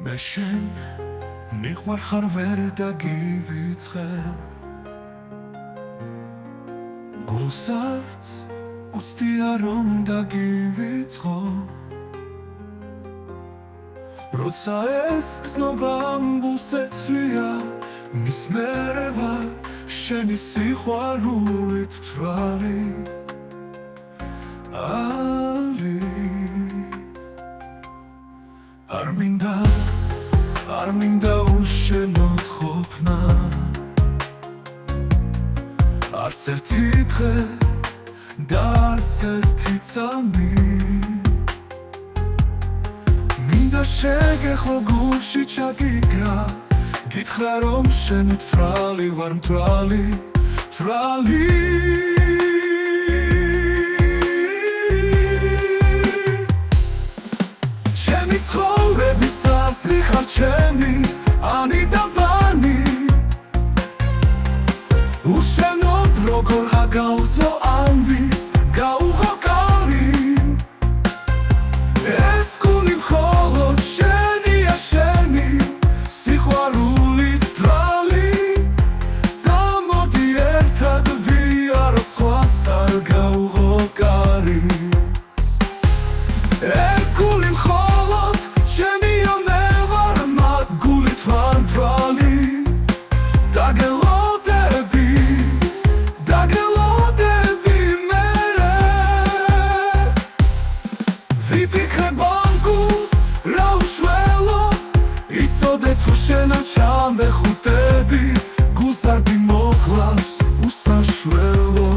მე შენ მიყვარხარ ვერ დაგივიწყე გულსაც უცდია რომ დაგივიწყო როცა ეს გზნობა ამბულს ეცვია მის მერე ვარ შენი სიყვარულით თვალი არ მინდა უშენოდ ყოფნა არც ერთი დღე და არც ერთი წამი მინდა შეგეხო გულში ჩაგიგრა გითხრა რომ შენი თვალი ვარ მთვალი ჩემი ცხოვრების ასრი ხარ ჩემი ანი და ბანი უშენოდ როგორ აგავზო ამვის გაუღო კარი ეს გული მხოლოდ შენია შენი სიყვარულით თვალი წამოდი ერთად ვიაროთ სხვას არ გაუღო კარი გული მხოლოდ შენია მე ვარ მათ გულით ვარ მთვალი დაგელოდები მერე ვიფიქრებ ამ გულს რა უშველო იცოდე თუ შენად ჩამეხუტები გულს დარდი მოკლავს უსაშველო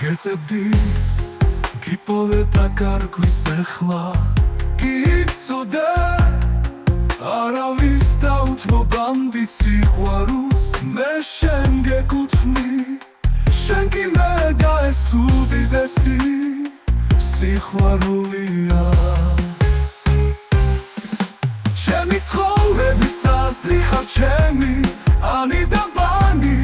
გეწებდი გიპოვე დაკარგვის ეხლა გიცოდე არავის დაუთმობ ამდით სიყვარულს მე შენ გეკუთვნი შენ კი მე და ეს უდიდესი სიყვარულია ჩემი ცხოვრების აზრი ხარ ჩემი ანი და ბანი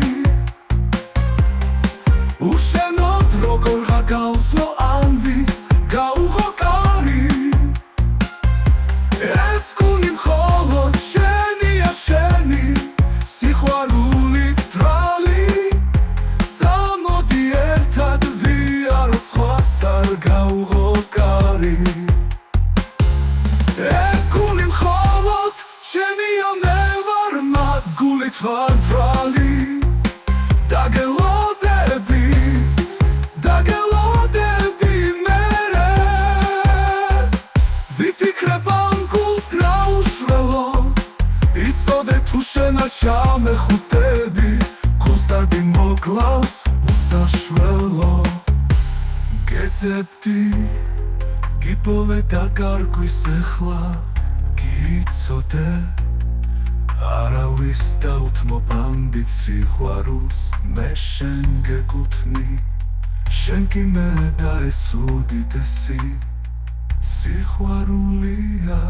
უშენოდ როგორ აგავზო ამვის გაუღო კარი ეს გული მხოლოდ შენია შენი სიყვარულით თვალი წამოდი ერთად ვიაროთ სხვას არ გაუღო კარი გული მხოლოდ შენია მე ვარ მათ გულით ვარ თვალი დაგელოდები მერე ვიფიქრებ ამ გულს რა უშველო იცოდე თუ შენად ჩამეხუტები გულს დარდი მოკლავს უსაშველო გეწებდი გიპოვე დაკარგვის ეხლა გიცოდე არავის დაუთმობ ამდით სიყვარულს მე შენ გეკუთვნი შენ კი მე და ეს უდიდესი სიყვარულია